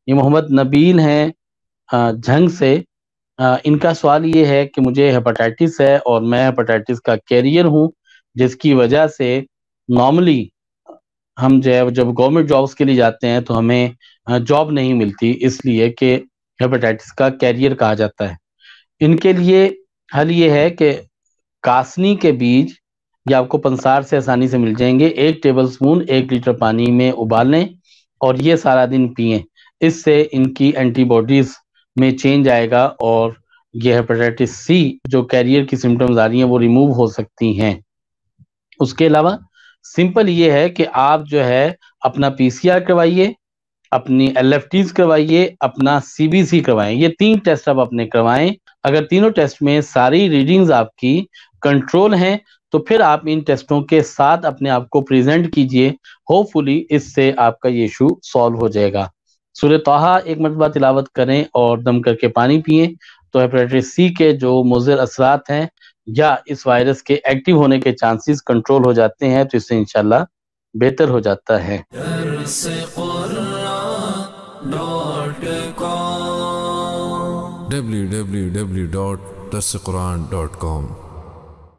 ये मोहम्मद नबील हैं झंग से। इनका सवाल ये है कि मुझे हेपेटाइटिस है और मैं हेपेटाइटिस का कैरियर हूँ, जिसकी वजह से नॉर्मली हम जो है जब गवर्नमेंट जॉब्स के लिए जाते हैं तो हमें जॉब नहीं मिलती, इसलिए कि हेपेटाइटिस का कैरियर कहा जाता है। इनके लिए हल ये है कि कासनी के बीज ये आपको पंसार से आसानी से मिल जाएंगे। 1 टेबल स्पून 1 लीटर पानी में उबाल लें और ये सारा दिन पिएं। इससे इनकी एंटीबॉडीज में चेंज आएगा और ये हेपेटाइटिस सी जो कैरियर की सिम्टम्स आ रही हैं वो रिमूव हो सकती हैं। उसके अलावा सिंपल ये है कि आप जो है अपना पीसीआर करवाइए, अपनी एलएफटीज करवाइए, अपना सीबीसी करवाएं। ये 3 टेस्ट आप अपने करवाएं। अगर तीनों टेस्ट में सारी रीडिंग्स आपकी कंट्रोल हैं तो फिर आप इन टेस्टों के साथ अपने आप को प्रेजेंट कीजिए। होपफुली इससे आपका ये इशू सॉल्व हो जाएगा। सूरह तौहा 1 मरतबा तिलावत करें और दम करके पानी पिएं तो हेपेटाइटिस सी के जो मुज़िर असरात हैं या इस वायरस के एक्टिव होने के चांसेस कंट्रोल हो जाते हैं, तो इससे इंशाल्लाह बेहतर हो जाता है। www.darsequran.com